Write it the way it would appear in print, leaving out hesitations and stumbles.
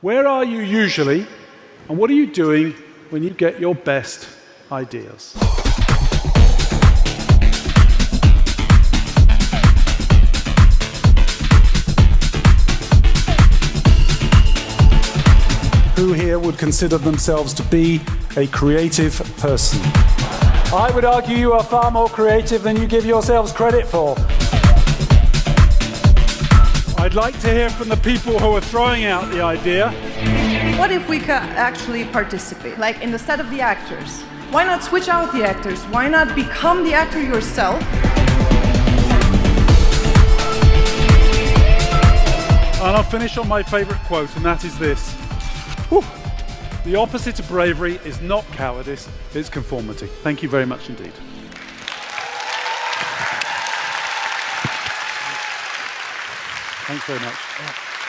Where are you usually, and what are you doing when you get your best ideas? Who here would consider themselves to be a creative person? I would argue you are far more creative than you give yourselves credit for. I'd like to hear from the people who are throwing out the idea. What if we could actually participate, like instead of the actors? Why not switch out the actors? Why not become the actor yourself? And I'll finish on my favorite quote, and that is this. Whew. The opposite of bravery is not cowardice, it's conformity. Thank you very much indeed. Thanks very much.